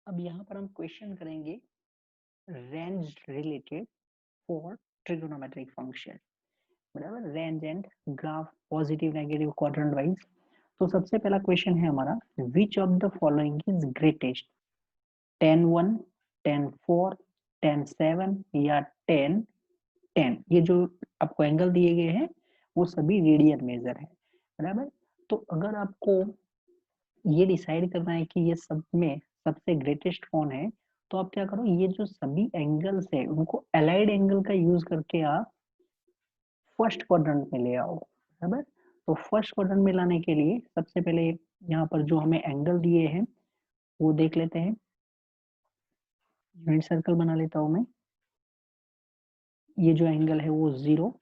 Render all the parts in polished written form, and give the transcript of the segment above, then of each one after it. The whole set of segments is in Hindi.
अब यहाँ पर हम क्वेश्चन करेंगे range related for trigonometric function, बराबर। Range and graph positive negative quadrant wise. तो सबसे पहला क्वेश्चन है हमारा, which of the following is greatest, 10 1, 10 4, 10 7 या 10 10। ये जो आपको एंगल दिए गए हैं वो सभी रेडियन मेजर है, बराबर। तो अगर आपको ये डिसाइड करना है कि ये सब में सबसे ग्रेटेस्ट कौन है, तो आप क्या करो, ये जो सभी एंगल्स है उनको अलाइड एंगल का यूज करके आप फर्स्ट क्वाड्रेंट में ले आओ, बराबर। तो फर्स्ट क्वाड्रेंट में लाने के लिए सबसे पहले यहाँ पर जो हमें एंगल दिए हैं वो देख लेते हैं। यूनिट सर्कल बना लेता हूं मैं। ये जो एंगल है वो 0,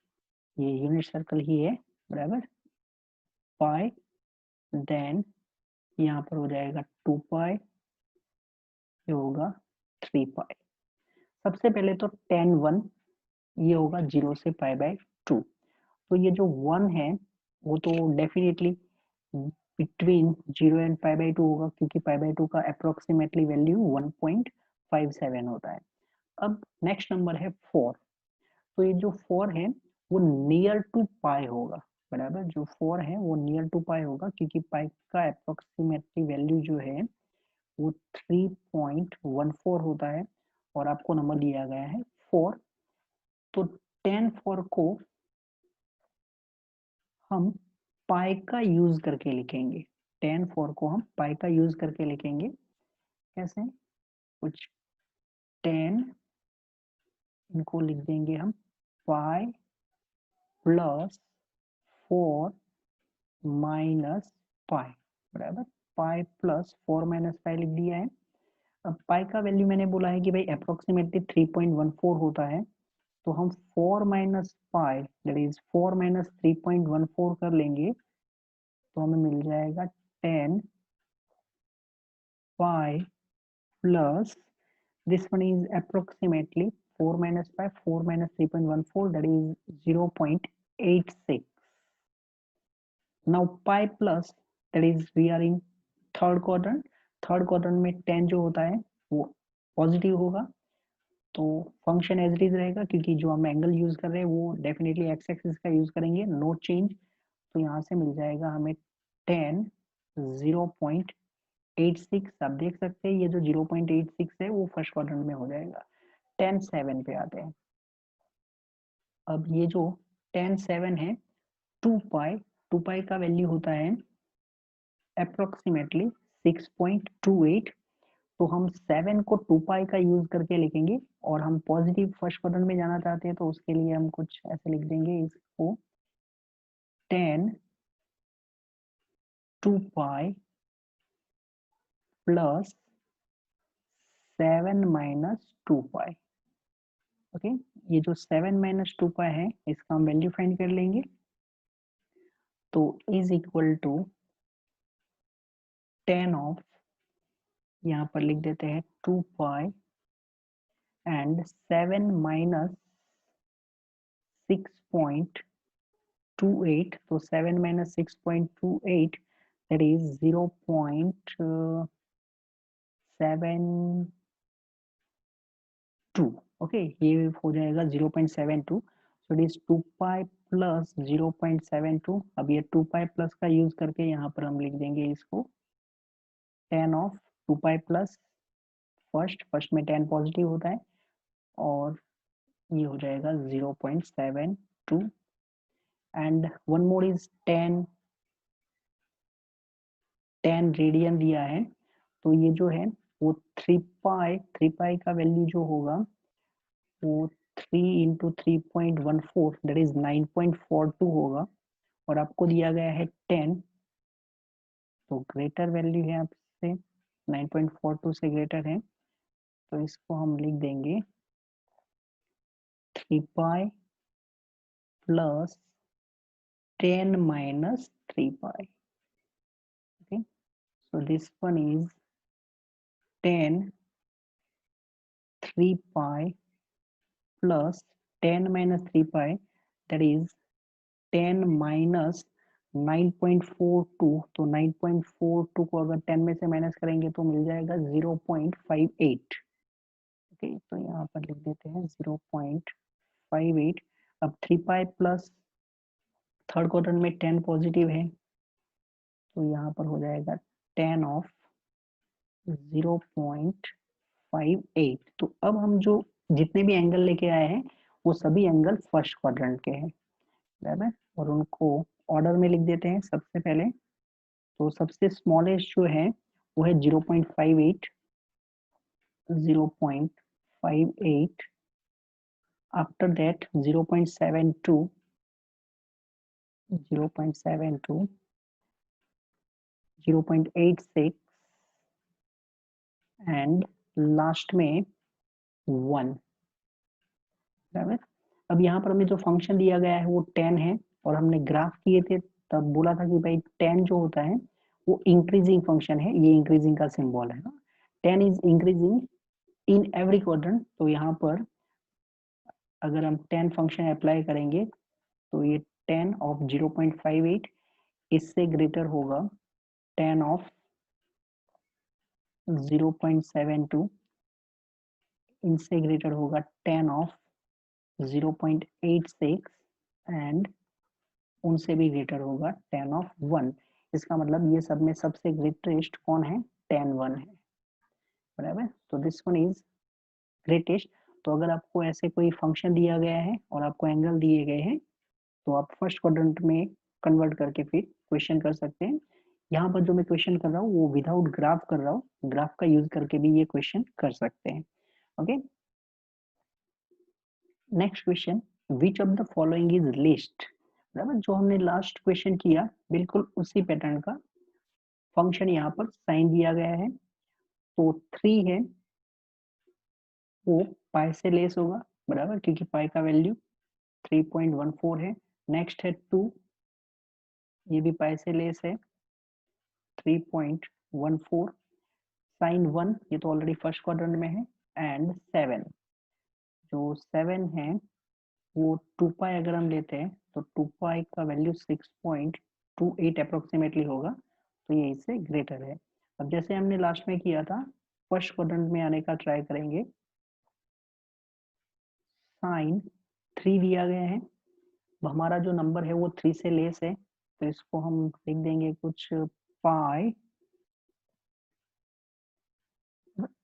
ये यूनिट सर्कल ही है, बराबर। पाई, देन यहाँ पर हो जाएगा 2 पाई, ये होगा 3 पाई। सबसे पहले तो 10 1, ये होगा 0 से पाई/2। तो ये जो 1 है वो तो डेफिनेटली बिटवीन 0 एंड पाई/2 होगा, क्योंकि पाई/2 का अप्रोक्सीमेटली वैल्यू 1.57 होता है। अब नेक्स्ट नंबर है 4। तो ये जो 4 है वो नियर टू पाई होगा, बराबर। जो 4 है वो नियर टू पाई होगा, क्योंकि पाई का अप्रोक्सीमेटली वैल्यू जो है वो 3.14 होता है, और आपको नंबर दिया गया है 4। तो 10 4 को हम पाई का यूज करके लिखेंगे। 10 4 को हम पाई का यूज करके लिखेंगे। कैसे? कुछ 10, इनको लिख देंगे हम पाई प्लस 4 माइनस पाई, बराबर। पाई प्लस 4 माइनस पाई लिख दिया है। अब पाई का वैल्यू मैंने बोला है कि भाई अप्रोक्सीमेटली 3.14 होता है, तो हम 4 minus pi that is 4 minus 3.14 कर लेंगे, तो हमें मिल जाएगा 10 पाई plus this one is approximately 4 minus 5, 4 minus 3.14, that is 0.86. Now pi plus, that is we are in third quadrant. Third quadrant में 10 जो होता है वो पॉजिटिव होगा, तो फंक्शन एज इट इज रहेगा, क्योंकि जो हम एंगल यूज कर रहे हैं वो डेफिनेटली एक्स एक्सिस का यूज करेंगे, नो चेंज। तो यहाँ से मिल जाएगा हमें 10 0.86। आप देख सकते हैं ये जो 0.86 है वो फर्स्ट क्वाड्रेंट में हो जाएगा। 10 7 पे आते हैं। अब ये जो 10 7 है, 2 पाई का वैल्यू होता है अप्रोक्सीमेटली 6.28। तो हम 7 को 2 पाई का यूज करके लिखेंगे, और हम पॉजिटिव फर्स्ट क्वाड्रेंट में जाना चाहते हैं, तो उसके लिए हम कुछ ऐसे लिख देंगे इसको 10 2 पाई प्लस 7 माइनस 2 पाई। ओके, ये जो 7 माइनस 2 पाई है इसका हम वैल्यू फाइंड कर लेंगे, तो इज इक्वल टू 10 ऑफ, यहाँ पर लिख देते हैं 2 पाई एंड 7 माइनस 6.28। तो 7 माइनस 6.28 दैट इज 0.72। ओके, ये हो जाएगा 0.72। सो इट इज 2 पाई प्लस 0.72। अब ये 2 पाई प्लस का यूज करके यहाँ पर हम लिख देंगे इसको 10 ऑफ 2 पाई प्लस फर्स्ट में 10 पॉजिटिव होता है, और ये हो जाएगा 0.72। And one more is 10 radian दिया है, तो ये जो है वो 3 पाई का वैल्यू जो होगा वो 3 इंटू 3.14 दैट इज 9.42 होगा, और आपको दिया गया है 10, तो ग्रेटर वैल्यू है आपसे 9.42 से ग्रेटर है, तो इसको हम लिख देंगे 3 pi plus 10 minus 3 pi. Okay, so this one is 10 3 pi plus 10 minus 3 pi, that is 10 minus 9.42, तो 9.42 को अगर 10 में से माइनस करेंगे तो मिल जाएगा 0.58। ओके, तो यहाँ पर लिख देते हैं 0.58। अब 3 पाई प्लस थर्ड क्वाड्रेंट में 10 पॉजिटिव है, तो यहाँ पर हो जाएगा 10 ऑफ 0.58। तो अब हम जो जितने भी एंगल लेके आए हैं वो सभी एंगल फर्स्ट क्वाड्रेंट के हैं, बराबर, और उनको ऑर्डर में लिख देते हैं। सबसे पहले तो सबसे स्मॉलेस्ट जो है वो है 0.58, 0.58। आफ्टर दैट 0.72, 0.72, 0.86 एंड लास्ट में 1, बराबर। अब यहाँ पर हमें जो फंक्शन दिया गया है वो 10 है, और हमने ग्राफ किए थे तब बोला था कि भाई 10 जो होता है वो इंक्रीजिंग फंक्शन है, ये इंक्रीजिंग का सिंबल है ना, 10 is increasing in every quadrant. तो यहाँ पर अगर हम 10 फंक्शन अप्लाई करेंगे तो ये 10 ऑफ 0.58 इससे ग्रेटर होगा 10 ऑफ 0.72, इनसे ग्रेटर होगा 10 ऑफ 0.86 एंड उनसे भी ग्रेटर होगा 10 ऑफ 1। इसका मतलब ये सब में सबसे ग्रेटेस्ट कौन है, 10 1 है, बराबर। तो दिस वन इज ग्रेटेस्ट। तो अगर आपको ऐसे कोई फंक्शन दिया गया है और आपको एंगल दिए गए हैं तो आप फर्स्ट क्वाड्रेंट में कन्वर्ट करके फिर क्वेश्चन कर सकते हैं। यहाँ पर जो मैं क्वेश्चन कर रहा हूँ वो विदाउट ग्राफ कर रहा हूँ, ग्राफ का यूज करके भी ये क्वेश्चन कर सकते हैं। Okay, next question, which of the following is list, बराबर। जो हमने लास्ट क्वेश्चन किया बिल्कुल उसी पैटर्न का फंक्शन यहाँ पर साइन दिया गया है। तो 3 है वो पाई से लेस होगा, बराबर, क्योंकि पाई का वैल्यू 3.14 है। नेक्स्ट है 2, ये भी पाई से लेस है 3.14। साइन 1 ये तो ऑलरेडी फर्स्ट क्वाड्रेंट में है, एंड 7, जो 7 है वो 2 पाई अगर हम लेते हैं तो 2 पाई का वैल्यू 6.28 अप्रोक्सीमेटली होगा, तो ये इससे ग्रेटर है। अब जैसे हमने लास्ट में किया था फर्स्ट क्वाड्रेंट में आने का ट्राई करेंगे। साइन 3 दिया गया है, हमारा जो नंबर है वो 3 से लेस है, तो इसको हम लिख देंगे कुछ पाई।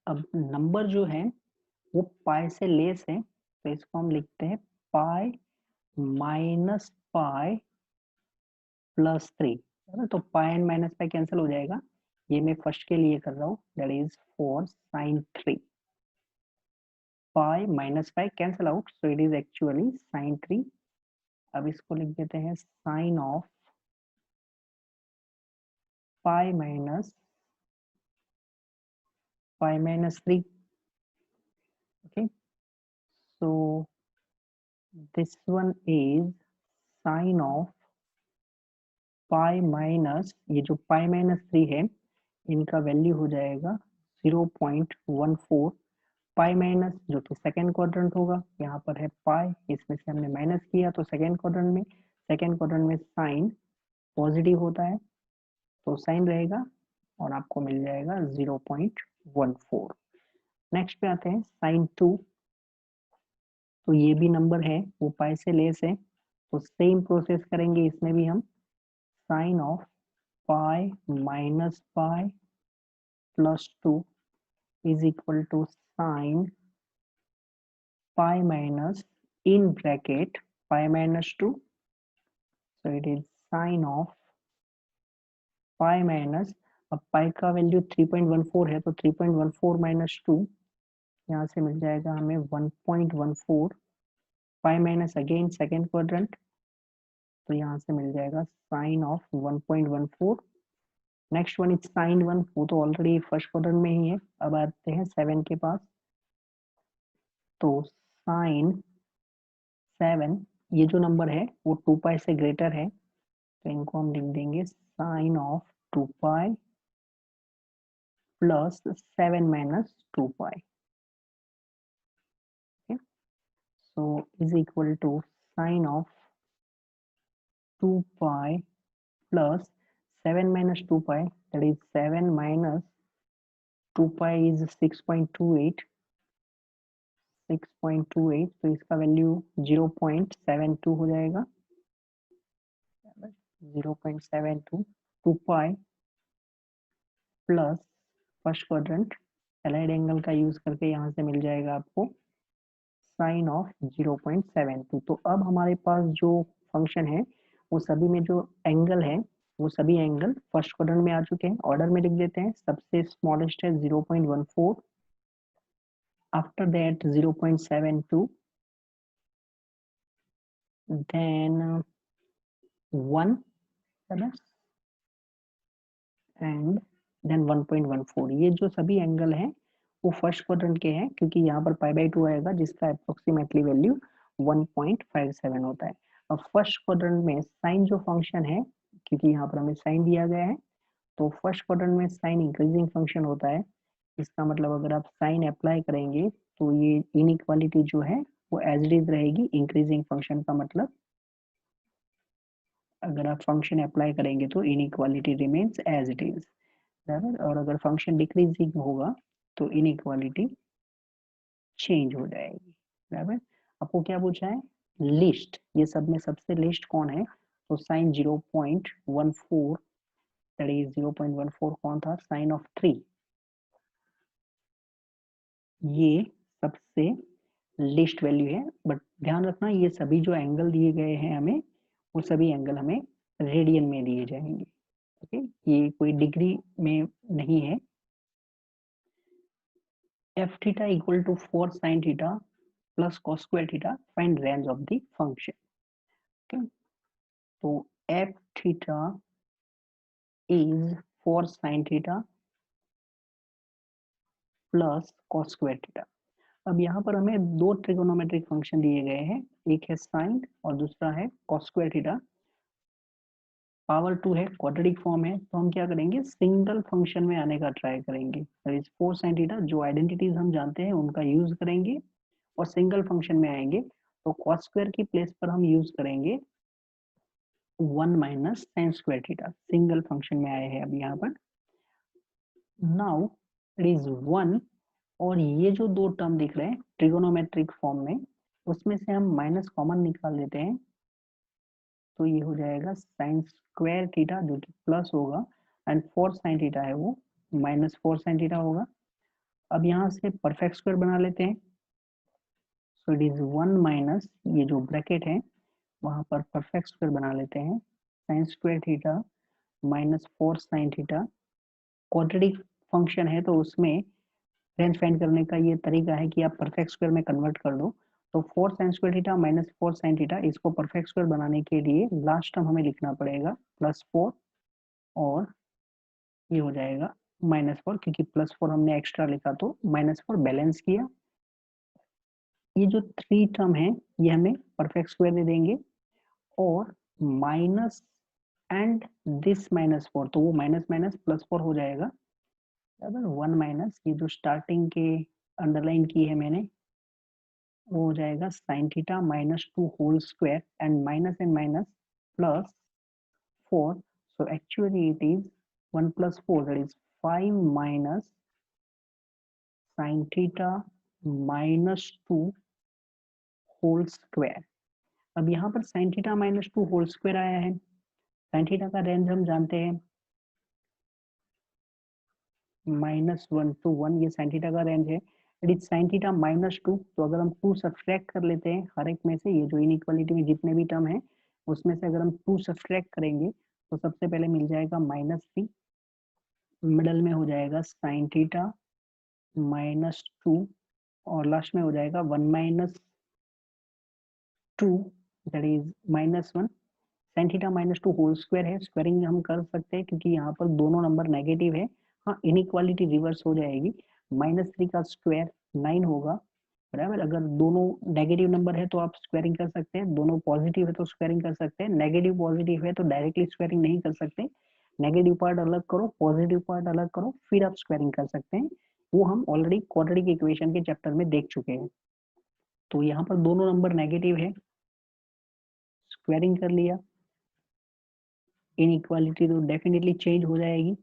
अब नंबर जो है वो पाई से लेस है, तो इसको हम लिखते हैं पाई माइनस पाई प्लस 3, है ना। तो पाई एंड माइनस पाई कैंसिल हो जाएगा, ये मैं फर्स्ट के लिए कर रहा हूँ, that is for sine 3। Pi minus pi cancel out, so it is actually sine 3। अब इसको लिख देते हैं sine of pi minus 3। Okay, so this one is sine of pi minus, ये जो पाई माइनस 3 है इनका वैल्यू हो जाएगा 0.14। पाई माइनस जो कि सेकेंड क्वाड्रेंट होगा, यहाँ पर है पाई, इसमें से हमने माइनस किया तो सेकेंड क्वाड्रेंट में साइन पॉजिटिव होता है तो साइन रहेगा और आपको मिल जाएगा 0.14। नेक्स्ट पे आते हैं साइन 2, तो ये भी नंबर है वो पाई से लेस है, तो सेम प्रोसेस करेंगे इसमें भी हम। Sine of pi minus pi plus 2 is equal to sine pi minus in bracket pi minus 2, so it is sine of pi minus, अब पाई का वैल्यू 3.14 है तो 3.14 माइनस 2, यहाँ से मिल जाएगा हमें 1.14। Pi minus again second quadrant, तो यहाँ से मिल जाएगा sine of 1.14। Next one is sine 1, वो तो ऑलरेडी फर्स्ट क्वाड्रेंट में ही है। अब आते हैं 7 के पास, तो साइन 7, ये जो नंबर है वो 2 पाई से ग्रेटर है, तो इनको हम लिख देंगे sine of 2 pi plus 7 minus 2 pi, so is equal to sine of 2 pi plus 7 minus 2 pi, that is 7 minus 2 pi is 6.28, तो इसका वैल्यू 0.72 हो जाएगा, 0.72 2 pi plus first quadrant allied angle का यूज करके यहाँ से मिल जाएगा आपको साइन ऑफ 0.72। तो अब हमारे पास जो फंक्शन है वो सभी में जो एंगल है वो सभी एंगल फर्स्ट क्वाड्रेंट में आ चुके हैं। ऑर्डर में लिख देते हैं, सबसे स्मॉलेस्ट है 0.14, after that 0.72, then 1 and then 1.14। ये जो सभी एंगल हैं वो फर्स्ट क्वाड्रेंट के हैं, क्योंकि यहाँ पर π/2 आएगा जिसका अप्रोक्सीमेटली वैल्यू 1.57 होता है। अब फर्स्ट क्वाड्रेंट में साइन जो फंक्शन है, क्योंकि यहाँ पर हमें साइन दिया गया है, तो फर्स्ट क्वाड्रेंट में साइन इंक्रीजिंग फंक्शन होता है। इसका मतलब अगर आप साइन अप्लाई करेंगे तो ये इनइक्वालिटी जो है वो एज इट इज रहेगी इंक्रीजिंग फंक्शन का मतलब, अगर आप फंक्शन अप्लाई करेंगे तो inequality remains as it is, बराबर। और अगर फंक्शन डिक्रीजिंग होगा तो इनइक्वालिटी चेंज हो जाएगी, बराबर। आपको क्या पूछा है, लिस्ट, ये सब में सबसे लिस्ट कौन है, तो साइन 0.14, दैट इज 0.14 कौन था, साइन ऑफ 3, ये सबसे लिस्ट वैल्यू है। बट ध्यान रखना ये सभी जो एंगल दिए गए हैं हमें, वो सभी एंगल हमें रेडियन में दिए जाएंगे, ओके, ये कोई डिग्री में नहीं है। f theta equal to 4 sin theta plus cos square theta, find range of the function, okay। तो f theta is 4 sin theta plus cos square theta। अब यहाँ पर हमें दो ट्रिगोनोमेट्रिक फंक्शन दिए गए हैं, एक है साइन और दूसरा है cos square theta। पावर 2 है, क्वाड्रेटिक फॉर्म है, तो हम क्या करेंगे, सिंगल फंक्शन में आने का ट्राई करेंगे। दैट इज 4 sin थीटा, जो आइडेंटिटीज हम जानते हैं उनका यूज करेंगे और सिंगल फंक्शन में आएंगे। तो cos स्क्वायर की प्लेस पर हम यूज करेंगे 1 minus sin square theta, single function में आए हैं अब यहाँ पर। नाउ इट इज 1, और ये जो दो टर्म दिख रहे हैं ट्रिगोनोमेट्रिक फॉर्म में, उसमें से हम माइनस कॉमन निकाल लेते हैं, तो ये हो जाएगा साइन स्क्वायर थीटा जो कि प्लस होगा, एंड 4 sin थीटा है वो माइनस 4 sin थीटा होगा। अब यहाँ से परफेक्ट स्क्वायर बना लेते हैं, सो इट इज 1 माइनस, ये जो ब्रैकेट है वहां पर परफेक्ट स्क्वायर बना लेते हैं, sine square theta minus 4 sin theta. Quadratic function है तो उसमें रेंज फाइंड करने का ये तरीका है कि आप परफेक्ट स्क्वायर में कन्वर्ट कर दो। तो 4 sin square theta minus 4 sin theta, इसको परफेक्ट स्क्वायर बनाने के लिए लास्ट टर्म हमें लिखना पड़ेगा +4, और ये हो जाएगा -4, क्योंकि +4 हमने एक्स्ट्रा लिखा तो -4 बैलेंस किया। ये जो 3 टर्म है ये हमें परफेक्ट स्क्वायर दे देंगे, और माइनस एंड दिस -4, तो वो माइनस माइनस +4 हो जाएगा, बराबर। 1 माइनस ये जो स्टार्टिंग के अंडरलाइन की है मैंने, वो हो जाएगा sine theta -2 whole square, and minus +4, so actually it is 1 plus 4, that is 5 minus sin theta -2 whole square. अब यहाँ पर sin थीटा -2 होल स्क्वायर आया है, sin थीटा का रेंज हम जानते हैं -1 to 1, ये sin थीटा का रेंज है। इट इज sin थीटा -2, तो अगर हम 2 सब्ट्रैक्ट कर लेते हैं हर एक में से, ये जो इनइक्वालिटी में जितने भी टर्म है उसमें से अगर हम 2 सब्ट्रैक्ट करेंगे तो सबसे पहले मिल जाएगा -3, मिडल में हो जाएगा sin थीटा -2, और लास्ट में हो जाएगा 1 minus 2, that is -1। sin theta -2 whole square है, स्क्वायरिंग हम कर सकते हैं क्योंकि यहाँ पर दोनों नंबर नेगेटिव है। हाँ, इनइक्वालिटी रिवर्स हो जाएगी, -3 का स्क्वायर 9 होगा, बराबर। अगर दोनों नेगेटिव नंबर है तो आप स्क्वायरिंग कर सकते हैं, दोनों पॉजिटिव है तो स्क्वायरिंग कर सकते हैं, नेगेटिव पॉजिटिव है तो डायरेक्टली स्क्वायरिंग नहीं कर सकते, नेगेटिव पार्ट अलग करो, पॉजिटिव पार्ट अलग करो, फिर आप स्क्वायरिंग कर सकते हैं। वो हम ऑलरेडी क्वाड्रेटिक इक्वेशन के चैप्टर में देख चुके हैं। तो यहाँ पर दोनों नंबर नेगेटिव है, स्क्वायरिंग कर लिया, इनइक्वालिटी तो डेफिनेटली चेंज हो जाएगी,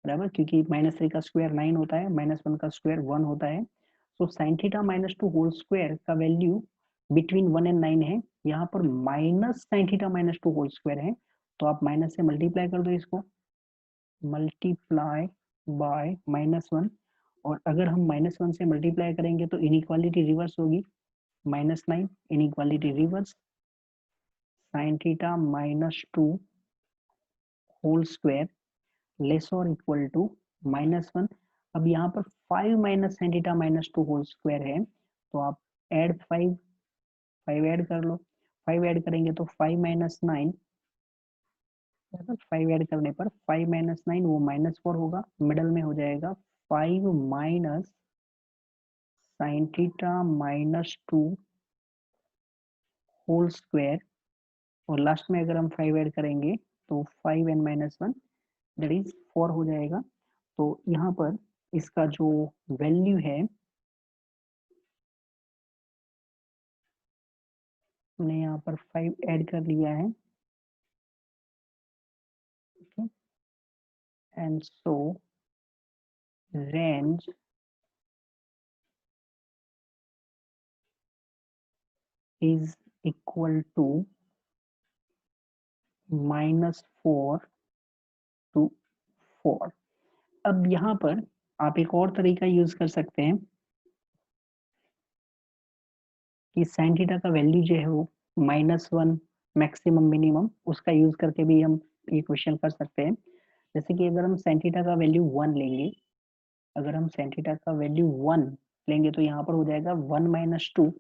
बराबर, क्योंकि -3 का स्क्वायर 9 होता है, -1 का स्क्वायर 1 होता है। तो साइन थीटा -2 होल स्क्वायर का वैल्यू बिटवीन 1 एंड 9 है, यहाँ पर minus sine theta -2 whole square है, तो आप माइनस से मल्टीप्लाई कर दो इसको, मल्टीप्लाई बाय -1, और अगर हम -1 से मल्टीप्लाई करेंगे तो इनइक्वालिटी रिवर्स होगी, -9 inequality reverse, sine theta -2 whole square less और इक्वल टू -1। अब यहाँ पर 5 minus sine theta -2 whole square है, तो आप ऐड 5 ऐड कर लो, 5 ऐड करेंगे तो 5 माइनस 9, 5 ऐड करने पर 5 माइनस 9 वो -4 होगा, मिडल में हो जाएगा 5 minus sine theta -2 whole square, और लास्ट में अगर हम 5 ऐड करेंगे तो 5 एंड -1 दैट इज 4 हो जाएगा। तो यहाँ पर इसका जो वैल्यू है, हमने यहाँ पर 5 ऐड कर लिया है, and so range is equal to -4 to 4। अब यहाँ पर आप एक और तरीका यूज कर सकते हैं कि साइन थीटा का वैल्यू जो है वो -1 मैक्सिमम मिनिमम, उसका यूज करके भी हम ये क्वेश्चन कर सकते हैं। जैसे कि अगर हम साइन थीटा का वैल्यू 1 लेंगे, अगर हम साइन थीटा का वैल्यू 1 लेंगे तो यहाँ पर हो जाएगा 1 माइनस 2,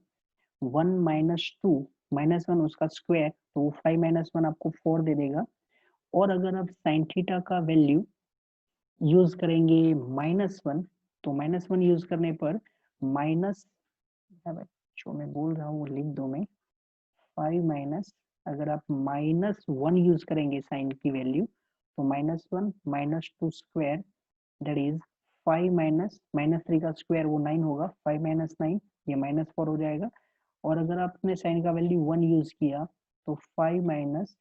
1 माइनस 2 -1 उसका स्क्वायर, तो 5 -1 आपको 4 दे देगा। और अगर आप साइन थीटा का वैल्यू यूज करेंगे -1, तो -1 यूज करने पर माइनस, जो मैं बोल रहा हूँ वो लिख दो मैं, 5 माइनस, अगर आप -1 यूज करेंगे साइन की वैल्यू, तो -1 -2 स्क्वायर दैट इज 5 माइनस -3 का स्क्वायर वो 9 होगा, 5 माइनस 9 ये -4 हो जाएगा। और अगर आपने साइन का वैल्यू 1 यूज किया तो 5 minus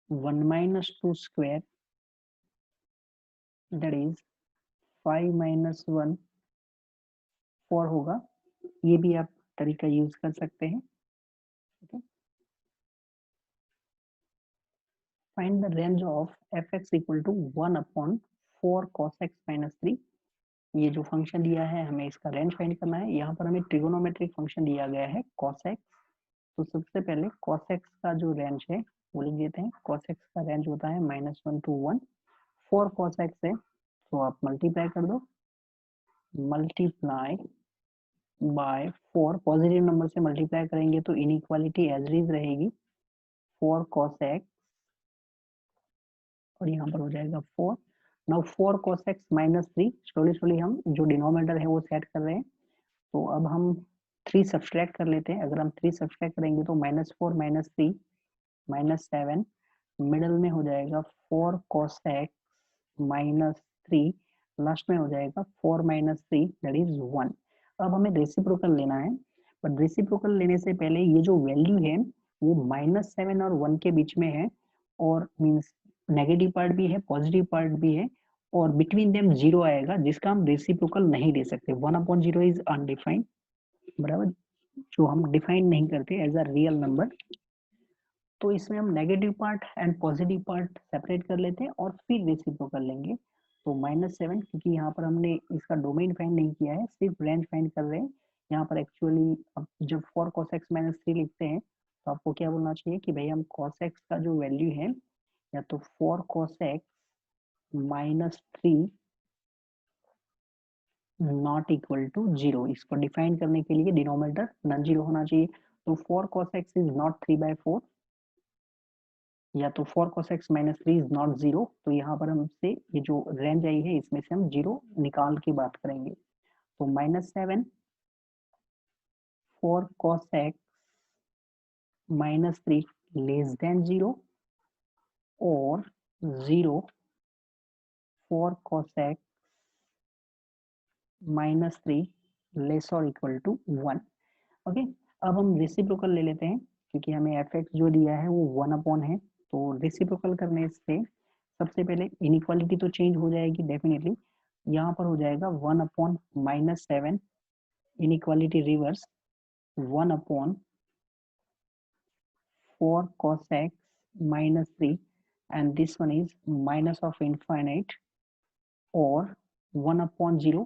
1 minus 2 square that is 5 minus 1 4 होगा। ये भी आप तरीका यूज कर सकते हैं। Find the range of fx equal to 1 upon 4 cos x minus 3। ये जो फंक्शन दिया है हमें इसका रेंज फाइंड करना है। यहाँ पर हमें ट्रिगोनोमेट्रिक फंक्शन दिया गया है cos x। तो सबसे पहले cos x का जो रेंज है वो लिख देते हैं। cos x का रेंज होता है -1 to 1, 4 cos x है, तो आप मल्टीप्लाई कर दो, मल्टीप्लाई बाय 4, पॉजिटिव नंबर से मल्टीप्लाई करेंगे तो इनइक्वालिटी एज इज रहेगी, 4 cos x, और यहाँ पर हो जाएगा 4। Now 4 cos x minus 3, slowly slowly हम जो डिनोमिनेटर है वो सेट कर रहे हैं। तो अब हम 3 सब्सट्रैक्ट कर लेते हैं। अगर हम 3 सब्सट्रैक्ट करेंगे तो -4 -3 -7, मिडल में हो जाएगा 4 cos x माइनस 3, लास्ट में हो जाएगा 4 माइनस 3 दैट इज 1। अब हमें रेसिप्रोकल लेना है, बट रेसिप्रोकल लेने से पहले ये जो वैल्यू है वो -7 और 1 के बीच में है, और मीन्स नेगेटिव पार्ट भी है पॉजिटिव पार्ट भी है, और बिटवीन देम 0 आएगा जिसका हम रेसिप्रोकल नहीं ले सकते। 1/0 इज अनडिफाइंड, बराबर, जो हम डिफाइन नहीं करते एज अ रियल नंबर। तो इसमें हम negative part and positive part separate कर लेते हैं और फिर रेसिप्रोकल लेंगे। तो -7, क्योंकि यहाँ पर हमने इसका डोमेन फाइंड नहीं किया है, सिर्फ रेंज फाइंड कर रहे हैं। यहाँ पर एक्चुअली अब जब 4 cos x माइनस 3 लिखते हैं तो आपको क्या बोलना चाहिए कि भाई हम cos x का जो वैल्यू है, या तो 4 cos x minus 3 not equal to 0, इसको डिफाइन करने के लिए डिनोमिनेटर नॉन जीरो होना चाहिए। तो 4 cos x इज नॉट 3/4, या तो 4 cos x minus 3 is not 0। तो यहाँ पर हमसे ये जो रेंज आई है इसमें से हम 0 निकाल के बात करेंगे। तो -7 4 cos x minus 3 less than 0, और 0 4 cos x माइनस 3 लेस और इक्वल टू 1। ओके, अब हम रेसिप्रोकल ले लेते हैं, क्योंकि हमें एफ एक्स जो दिया है वो 1 अपॉन है, तो रेसिप्रोकल करने से सबसे पहले इनइक्वालिटी तो चेंज हो जाएगी डेफिनेटली, यहाँ पर हो जाएगा 1/-7 inequality reverse 1/4 cos x -3 and this one is minus of infinite और 1/0,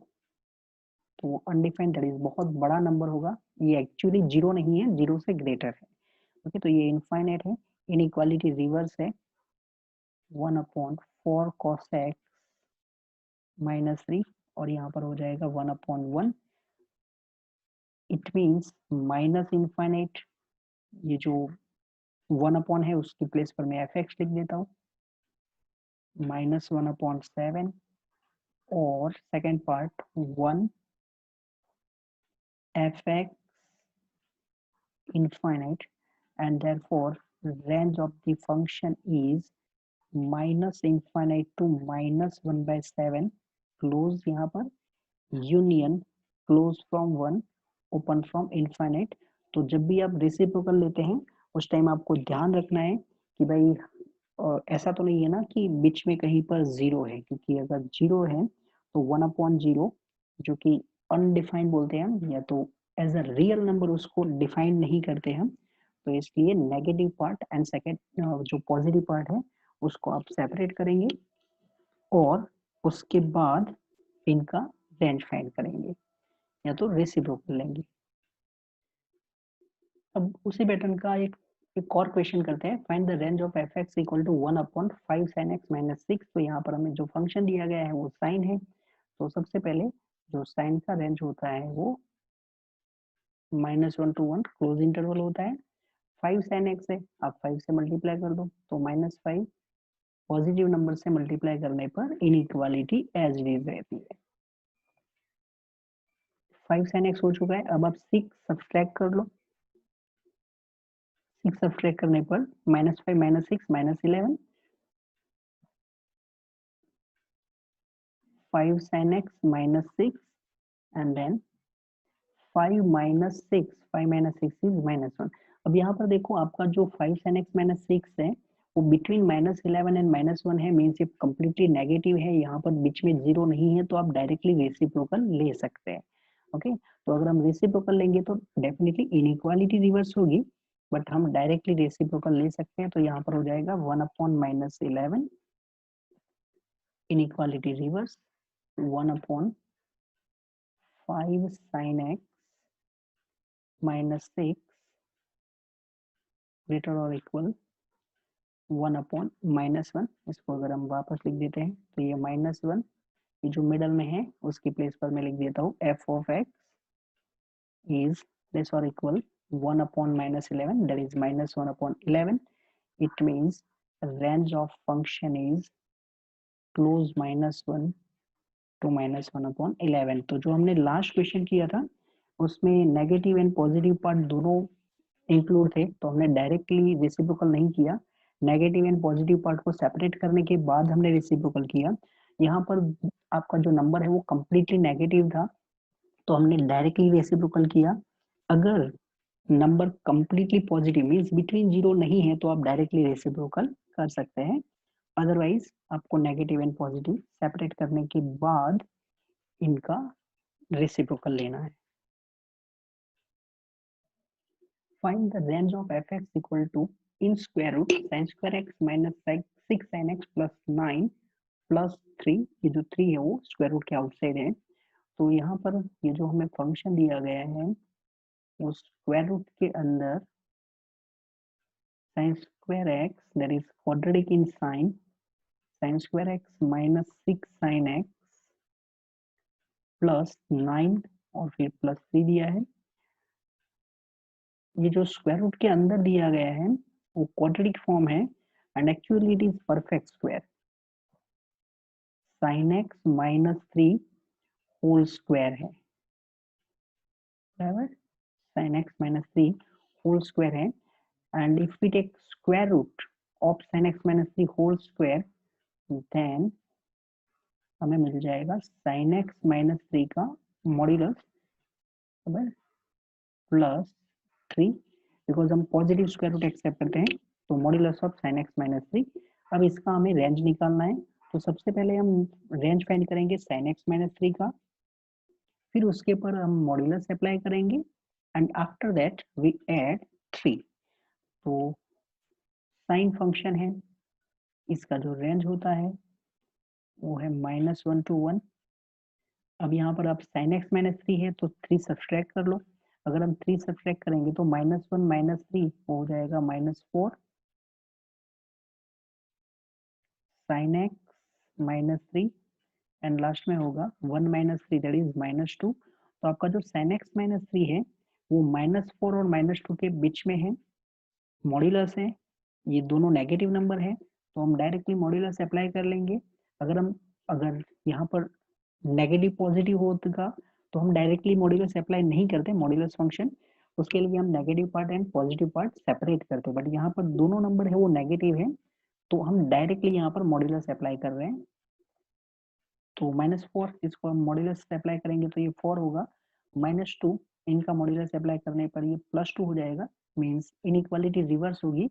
तो अनडिफाइंड दैट इज बहुत बड़ा नंबर होगा, ये एक्चुअली जीरो नहीं है, जीरो से ग्रेटर है। ओके, तो ये इनफाइनाइट है, इनइक्वालिटी रिवर्स है 1/4 cos x -3 और यहाँ पर हो जाएगा 1/1। इट मीन्स माइनस इनफाइनाइट, ये जो 1 है उसकी प्लेस पर मैं fx लिख देता हूँ, -1/7 और second part 1 fx infinite and therefore range of the function is -infinite to -1/7 close, यहाँ पर union close from 1 open from infinite. तो जब भी आप रेसिप्रोकल लेते हैं उस टाइम आपको ध्यान रखना है कि भाई ऐसा तो नहीं है ना कि बीच में कहीं पर जीरो है, क्योंकि अगर जीरो है तो 1/0 जो कि अनडिफाइंड बोलते हैं हम, या तो एज अ रियल नंबर उसको डिफाइन नहीं करते हम, तो इसलिए नेगेटिव पार्ट एंड सेकेंड जो पॉजिटिव पार्ट है उसको आप सेपरेट करेंगे और उसके बाद इनका रेंज फाइंड करेंगे या तो रेसिप्रोकल लेंगे। अब उसी पैटर्न का एक और क्वेश्चन करते हैं, find the range of F X equal to 1/5 sin x -6। तो यहाँ पर हमें जो फंक्शन दिया गया है वो साइन है, तो सबसे पहले जो साइन का रेंज होता है वो -1 to 1 क्लोज इंटरवल होता है। 5 sin x है, आप 5 से मल्टीप्लाई कर दो तो -5, पॉजिटिव नंबर से मल्टीप्लाई करने पर इनइक्वालिटी एज इट इज रहती है। 5 sin x हो चुका है, अब आप 6 सब्सट्रैक्ट कर लो, 6 सब्सट्रैक्ट करने पर -5 -6 -11, 5 sin x -6 and then 5 -6, 5 - 6 is -1। अब यहाँ पर देखो आपका जो 5 sin x -6 है वो बिटवीन -11 एंड -1 है, मीन्स ये कंप्लीटली नेगेटिव है, यहाँ पर बीच में जीरो नहीं है, तो आप डायरेक्टली रेसिप्रोकल ले सकते हैं। ओके, तो अगर हम रेसिप्रोकल लेंगे तो डेफिनेटली इनइक्वालिटी रिवर्स होगी, बट हम डायरेक्टली रेसिप्रोकल ले सकते हैं, तो यहाँ पर हो जाएगा 1/-11 inequality reverse 1/5 sin x -6 greater और इक्वल 1/-1। इसको अगर हम वापस लिख देते हैं तो ये -1, ये जो मिडल में है उसकी प्लेस पर मैं लिख देता हूँ f of x is less or equal 1/-11, that is -1/11। it means range of function is close -1 to -1/11। तो जो हमने लास्ट क्वेश्चन किया था उसमें नेगेटिव एंड पॉजिटिव पार्ट दोनों इंक्लूड थे, तो हमने डायरेक्टली रेसिप्रोकल नहीं किया, नेगेटिव एंड पॉजिटिव पार्ट को सेपरेट करने के बाद हमने रेसिप्रोकल किया। यहाँ पर आपका जो नंबर है वो कम्प्लीटली नेगेटिव था, तो हमने डायरेक्टली रेसिप्रोकल किया। अगर number completely positive means between zero नहीं है तो आप डायरेक्टली रेसिप्रोकल कर सकते हैं, अदरवाइज आपको नेगेटिव एंड पॉजिटिव सेपरेट करने के बाद इनका रेसिप्रोकल लेना है। Find the range of fx equal to in square root sin square x minus 6 sin x plus 9 plus 3, ये जो 3 है वो स्क्वायर रूट के आउटसाइड है, तो यहाँ पर ये जो हमें फंक्शन दिया गया है वो स्क्वायर रूट के अंदर sin square x that is quadratic in sin square x minus 6 sin x plus 9 और फिर प्लस 3 दिया है। ये जो स्क्वायर रूट के अंदर दिया गया है वो क्वाड्रेटिक फॉर्म है and actually it is perfect square. sin x -3 whole square है, बराबर, sin x -3 होल स्क्वायर है, and if we take square root of sin x -3 whole square then हमें मिल जाएगा sin x -3 का मॉड्यूलस प्लस 3, बिकॉज हम पॉजिटिव स्क्वायर रूट एक्सेप्ट करते हैं तो modulus of sin x minus 3। अब इसका हमें रेंज निकालना है, तो सबसे पहले हम रेंज फाइंड करेंगे sin x माइनस 3 का, फिर उसके ऊपर हम मॉड्यूलस अप्लाई करेंगे and after that we add 3। तो साइन फंक्शन है, इसका जो रेंज होता है वो है -1 to 1। अब यहाँ पर आप sin x माइनस 3 है तो 3 सब्सट्रैक्ट कर लो। अगर हम 3 सब्सट्रैक्ट करेंगे तो -1 माइनस 3 हो जाएगा -4 sin x minus 3 and last में होगा 1 माइनस 3 दैट इज -2। तो आपका जो sin x माइनस 3 है वो -4 और -2 के बीच में है, मॉड्यूलस है, ये दोनों नेगेटिव नंबर है, तो हम डायरेक्टली मॉड्यूलस अप्लाई कर लेंगे। अगर यहाँ पर नेगेटिव पॉजिटिव होगा तो हम डायरेक्टली मॉड्यूलस अप्लाई नहीं करते मॉड्यूलस फंक्शन, उसके लिए हम negative part and positive part separate करते हैं। बट यहाँ पर दोनों नंबर है वो नेगेटिव है, तो हम डायरेक्टली यहाँ पर मॉड्यूलस अप्लाई कर रहे हैं। तो -4 इसको हम मॉड्यूलस अप्लाई करेंगे तो ये 4 होगा, -2 इनका मॉड्यूलस अप्लाई करने पर ये +2 हो जाएगा, मीन्स इनइक्वालिटी रिवर्स होगी।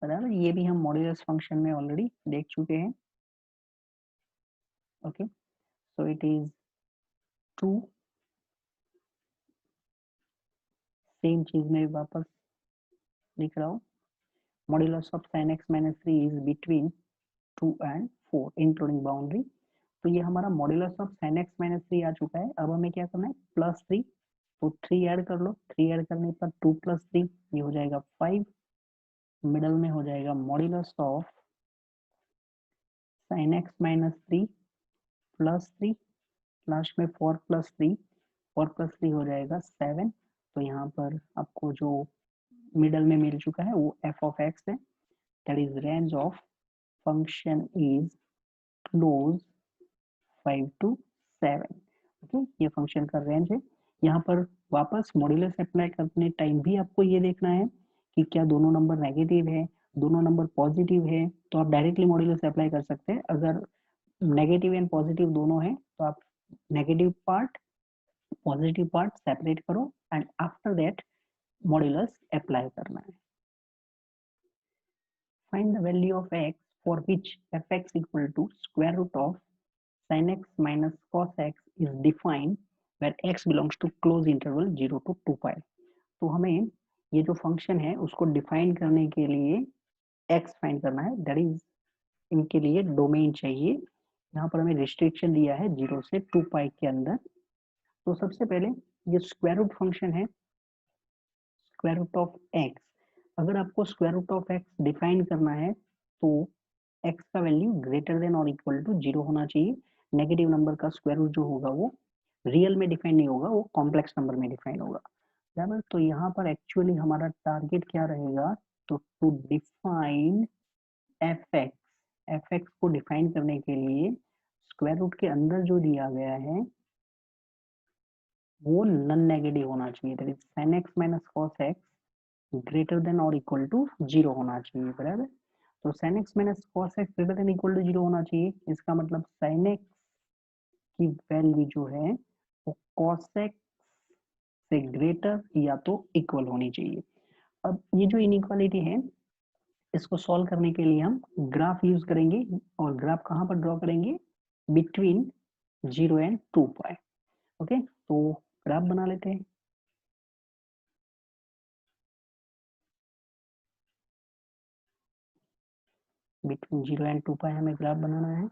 बराबर, ये भी हम मॉड्यूलस फंक्शन में ऑलरेडी देख चुके हैं। Okay, so it is 2। Same चीज में वापस लिख रहा हूँ, modulus of sin x minus 3 is between 2 and 4 including boundary. तो ये हमारा modulus of sin x minus 3 आ चुका है। अब हमें क्या करना है, +3, तो 3 ऐड कर लो, 3 ऐड करने पर 2 + 3 ये हो जाएगा 5, मिडल में हो जाएगा modulus of sin x minus 3 +3, last में 4 + 3, 4 + 3 हो जाएगा 7। तो यहाँ पर आपको जो मिडल में मिल चुका है वो f of x है, that is range of function is close 5 to 7। Okay, ये फंक्शन का रेंज है। यहाँ पर वापस मॉड्यूलस अप्लाई करने टाइम भी आपको ये देखना है कि क्या दोनों नंबर नेगेटिव है, दोनों नंबर पॉजिटिव है, तो आप डायरेक्टली मॉड्यूलस अप्लाई कर सकते हैं। अगर नेगेटिव एंड पॉजिटिव दोनों है तो आप negative part positive part separate करो and after that modulus apply करना है। Find the value of x for which fx equal to square root of sin x minus cos x is defined where x belongs to close interval 0 to 2 pi। तो हमें ये जो फंक्शन है उसको डिफाइन करने के लिए x फाइंड करना है, दैट इज इनके लिए डोमेन चाहिए। यहाँ पर हमें रिस्ट्रिक्शन दिया है 0 से 2 पाई के अंदर। तो सबसे पहले ये स्क्वायर रूट फंक्शन है, स्क्वायर रूट ऑफ एक्स। अगर आपको square root of X define करना है तो एक्स का वैल्यू ग्रेटर देन और इक्वल टू 0 होना चाहिए। नेगेटिव नंबर का स्क्वायर रूट जो होगा वो रियल में डिफाइन नहीं होगा, वो कॉम्प्लेक्स नंबर में डिफाइन होगा। बराबर, तो यहाँ पर एक्चुअली हमारा टारगेट क्या रहेगा, तो टू डिफाइन एफ एक्स को डिफाइन करने के लिए स्क्वायर रूट के अंदर जो दिया गया है वो नॉन नेगेटिव होना चाहिए, that is sin x minus cos x greater than और इक्वल टू 0 होना चाहिए। बराबर, तो sin x minus cos x greater than equal to 0 होना चाहिए, इसका मतलब sin x की वैल्यू जो है वो cos x से ग्रेटर या तो इक्वल होनी चाहिए। अब ये जो इनइक्वालिटी है इसको सॉल्व करने के लिए हम ग्राफ यूज करेंगे, और ग्राफ कहाँ पर ड्रॉ करेंगे, बिटवीन 0 एंड 2 पाई। ओके, तो ग्राफ बना लेते हैं। बिटवीन 0 एंड 2 पाई हमें ग्राफ बनाना है।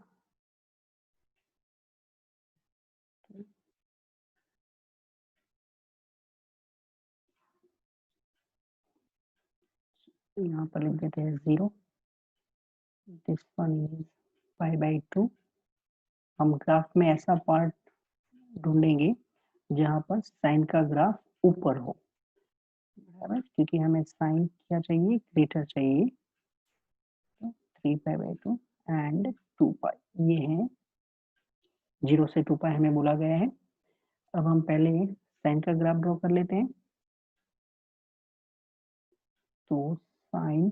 यहाँ पर लिख देते हैं 0, दिस वन इज π/2। हम ग्राफ में ऐसा पार्ट ढूंढेंगे जहाँ पर साइन का ग्राफ ऊपर हो, क्योंकि हमें साइन क्या चाहिए, ग्रेटर चाहिए। 3π/2 एंड 2 पाई, ये है 0 से 2 पाई हमें बोला गया है। अब हम पहले साइन का ग्राफ ड्रॉ कर लेते हैं। तो साइन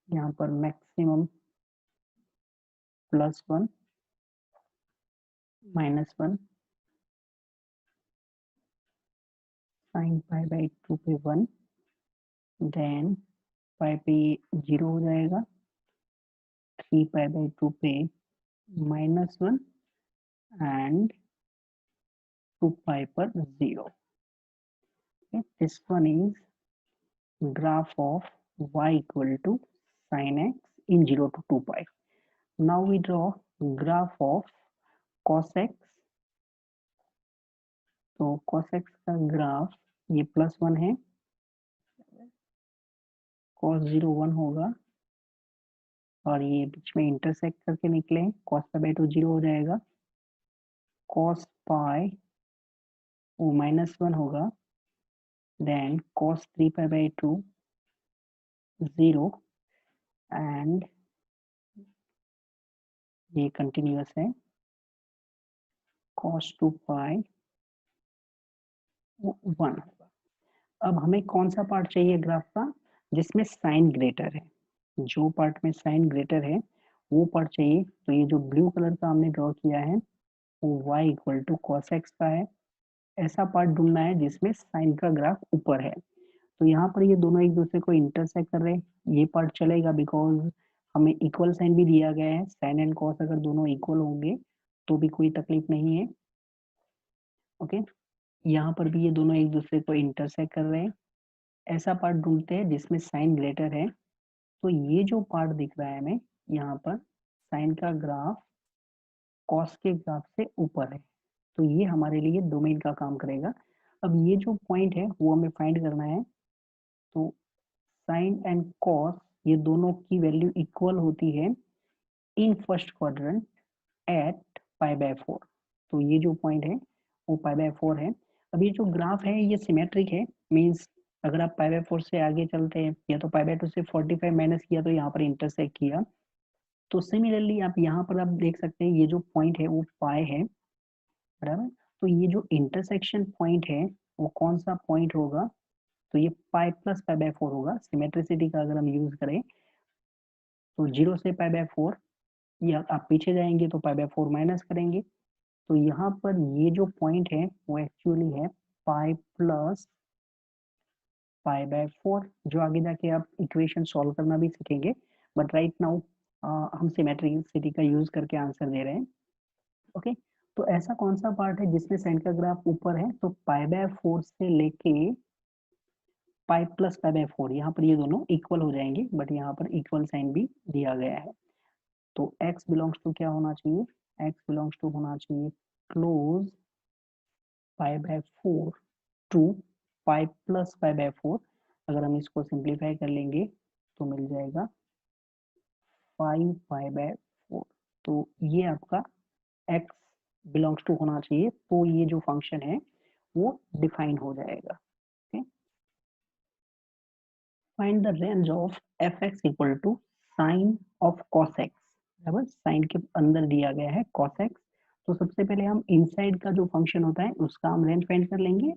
यहाँ पर मैक्सिमम +1 -1 sin π/2 पे 1, देन पाई पे 0 हो जाएगा, 3 पाई बाई 2 पे -1 एंड 2 पाई पर 0. Okay, this one is graph of y equal to sin x in 0 to 2 pi. Now we draw graph of cos x. तो cos x का ग्राफ ये +1 है, cos 0 1 होगा और ये बीच में इंटरसेक्ट करके निकले, cos pi by 2 0 हो जाएगा, cos pi वो -1 होगा, then cos 3 pi by 2 0 and ये कंटिन्यूअस है, cos 2 pi 1 होगा. अब हमें कौन सा पार्ट चाहिए ग्राफ का जिसमें साइन ग्रेटर है, जो पार्ट में साइन ग्रेटर है वो पार्ट चाहिए. तो ये जो ब्लू कलर का हमने ड्रॉ किया है वो y equal to cos x का है. ऐसा पार्ट ढूंढना है जिसमें साइन का ग्राफ ऊपर है. तो यहाँ पर ये दोनों एक दूसरे को इंटरसेक्ट कर रहे हैं, ये पार्ट चलेगा बिकॉज हमें इक्वल साइन भी दिया गया है. साइन एंड कॉस अगर दोनों इक्वल होंगे तो भी कोई तकलीफ नहीं है. ओके, यहाँ पर भी ये दोनों एक दूसरे को इंटरसेक्ट कर रहे हैं. ऐसा पार्ट ढूंढते हैं जिसमें साइन ग्रेटर है. तो ये जो पार्ट दिख रहा है हमें यहाँ पर, साइन का ग्राफ कॉस के ग्राफ से ऊपर है, तो ये हमारे लिए डोमेन का काम करेगा. अब ये जो पॉइंट है वो हमें फाइंड करना है. तो साइन एंड कॉस ये दोनों की वैल्यू इक्वल होती है in first quadrant at pi by 4. तो ये जो पॉइंट है वो पाई बाय 4 है. अब ये जो ग्राफ है ये सिमेट्रिक है, मीन्स अगर आप पाई बाय 4 से आगे चलते हैं या तो पाई बाय 2 से 45 माइनस किया तो यहाँ पर इंटरसेक्ट किया. तो सिमिलरली आप यहाँ पर आप देख सकते हैं ये जो पॉइंट है वो पाई है, बराबर. तो ये जो इंटरसेक्शन पॉइंट है वो कौन सा पॉइंट होगा, तो ये पाई प्लस पाई बाय 4 होगा. सिमेट्रिसिटी का अगर हम यूज करें तो 0 से पाई बाय 4, या आप पीछे जाएंगे तो पाई बाय 4 माइनस करेंगे. तो यहाँ पर ये जो पॉइंट है वो एक्चुअली है पाई प्लस पाई बाय 4, जो आगे जाके आप इक्वेशन सॉल्व करना भी सीखेंगे. बट राइट नाउ हम सिमेट्रिसिटी का यूज करके आंसर दे रहे हैं. ओके, तो ऐसा कौन सा पार्ट है जिसमें साइन का ग्राफ ऊपर है, तो पाई बाय 4 से लेके पाई प्लस पाई बाय 4, यहाँ पर ये दोनों इक्वल हो जाएंगे, बट यहाँ पर इक्वल साइन भी दिया गया है. तो x बिलोंग्स टू क्या होना चाहिए, x बिलोंग्स टू होना चाहिए close pi by 4 to pi plus pi by 4. अगर हम इसको सिंप्लीफाई कर लेंगे तो मिल जाएगा 5 पाई बाय 4. तो ये आपका x बिलोंग्स टू होना चाहिए, तो ये जो फंक्शन है वो डिफाइन हो जाएगा. Find the range of fx equal to sine of cos x. बराबर, साइन के अंदर दिया गया है cos x. तो सबसे पहले हम इनसाइड का जो फंक्शन होता है उसका हम रेंज फाइंड कर लेंगे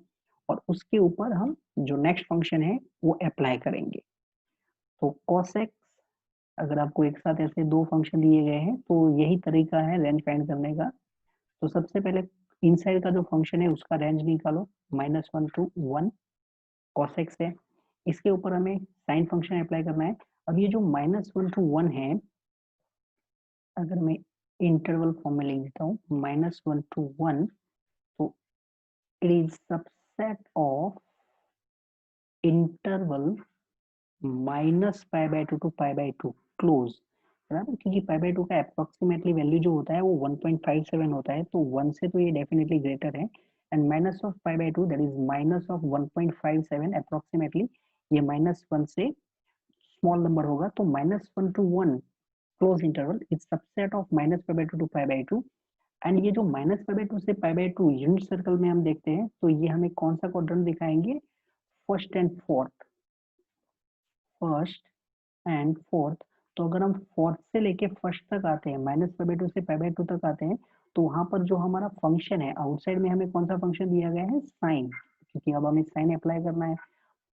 और उसके ऊपर हम जो नेक्स्ट फंक्शन है वो अप्लाई करेंगे. तो cos x, अगर आपको एक साथ ऐसे दो फंक्शन दिए गए हैं तो यही तरीका है रेंज फाइंड करने का. तो सबसे पहले इनसाइड का जो फंक्शन है उसका रेंज निकालो, -1 to 1 cos x है. इसके ऊपर हमें साइन फंक्शन अप्लाई करना है. अब ये जो -1 to 1 है, अगर मैं इंटरवल फॉर्म में लिख देता हूँ -1 to 1, तो it is subset of interval -pi by 2 to pi by 2 close. बराबर, क्योंकि पाई बाय 2 का अप्रोक्सीमेटली वैल्यू जो होता है वो 1.57 होता है, तो 1 से तो ये डेफिनेटली ग्रेटर है. And minus of pi by 2 that is minus of 1.57 approximately, ये -1 से स्मॉल नंबर होगा. तो -1 to 1 close interval is subset of -pi by 2 to pi by 2. And ये जो -पाई बाय 2 से पाई बाय 2 यूनिट सर्कल में हम देखते हैं तो ये हमें कौन सा क्वाड्रेंट दिखाएंगे, फर्स्ट एंड फोर्थ. तो अगर हम फोर्थ से लेके फर्स्ट तक आते हैं, -पाई बाय 2 से पाई बाय 2 तक आते हैं, तो वहां पर जो हमारा फंक्शन है आउटसाइड में हमें कौन सा फंक्शन दिया गया है, साइन, क्योंकि अब हमें साइन अप्लाई करना है.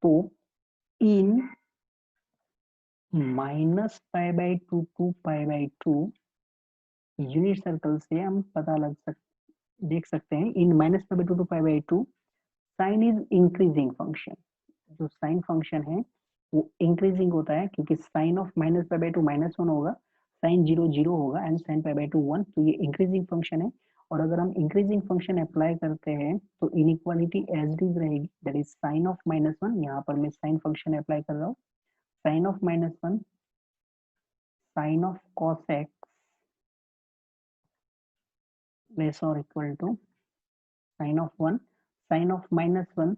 तो in -pi by 2 to pi by 2 unit circle से हम देख सकते हैं in -pi by 2 to pi by 2 sine is increasing function. जो साइन फंक्शन है वो इंक्रीजिंग होता है क्योंकि sine of minus pi by two -1 होगा, साइन 0 0 होगा and sine pi by two 1, तो ये इंक्रीजिंग फंक्शन है। और अगर हम इंक्रीजिंग फंक्शन अप्लाई करते हैं तो इनइक्वालिटी एज इट इज रहेगी, दैट इज साइन ऑफ -1। यहाँ पर मैं साइन फंक्शन अप्लाई कर रहा हूँ, sine of -1 sine of cos x less और equal to sine of 1 sine of -1,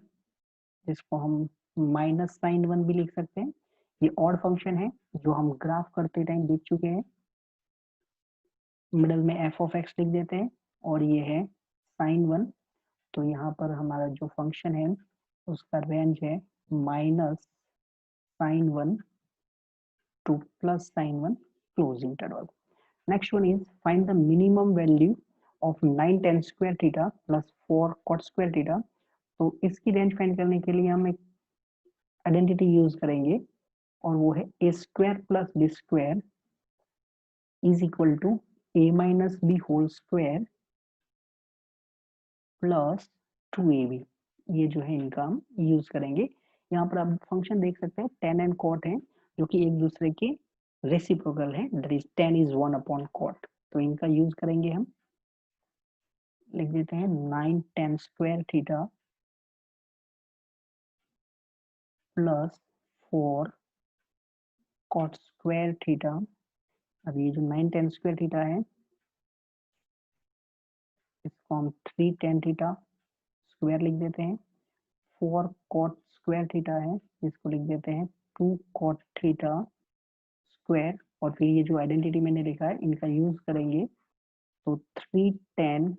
जिसको हम माइनस साइन 1 भी लिख सकते हैं। ये ऑड फंक्शन है जो हम ग्राफ करते टाइम देख चुके हैं, मिडल में एफ ऑफ एक्स लिख देते हैं और ये है साइन 1। तो यहाँ पर हमारा जो फंक्शन है उसका रेंज है minus sign 1 to plus sin 1 close interval. Next one is find the minimum value of 9 tan square theta plus 4 cot square theta. तो इसकी रेंज फाइंड करने के लिए हम एक आइडेंटिटी यूज करेंगे और वो है a square plus b square is equal to a minus b whole square plus 2ab। ये जो है इनका हम यूज करेंगे। यहाँ पर आप फंक्शन देख सकते हैं tan एंड cot है जो कि एक दूसरे के रेसिप्रोकल है, that is tan is 1 upon cot। तो इनका यूज करेंगे हम, लिख देते हैं 9 tan square theta plus 4 cot square theta। अब ये जो 9 tan square theta है इसको हम 3 tan theta स्क्वायर लिख देते हैं। 4 cot square theta है इसको लिख देते हैं 2 cot theta स्क्वायर। और फिर ये जो आइडेंटिटी मैंने लिखा है इनका यूज करेंगे, तो 3 tan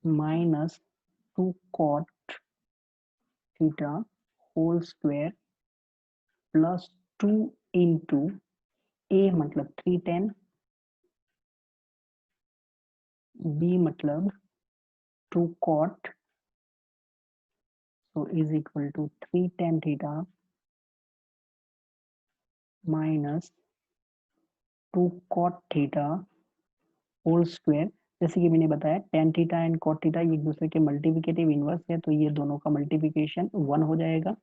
माइनस 2 cot theta whole square plus 2 into a मतलब 3 tan, b मतलब 2 cot, so is equal to 3 tan theta minus 2 cot theta whole square. जैसे कि मैंने बताया tan theta and cot theta एक दूसरे के मल्टीप्लिकेटिव इनवर्स है, तो ये दोनों का मल्टीप्लिकेशन 1 हो जाएगा।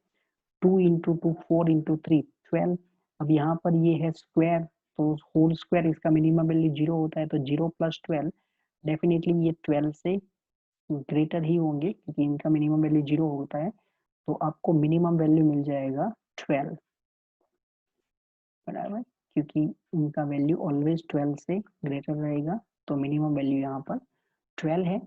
2 इंटू 2 4 इंटू 3 12। अब यहाँ पर ये है स्क्वायर, तो होल स्क्वायर इसका मिनिमम वैल्यू 0 होता है, तो 0 प्लस 12 डेफिनेटली ये 12 से ग्रेटर ही होंगे क्योंकि इनका मिनिमम वैल्यू 0 होता है। तो आपको मिनिमम वैल्यू मिल जाएगा 12, बराबर, क्योंकि इनका वैल्यू ऑलवेज 12 से ग्रेटर रहेगा, तो मिनिमम वैल्यू यहाँ पर 12 है।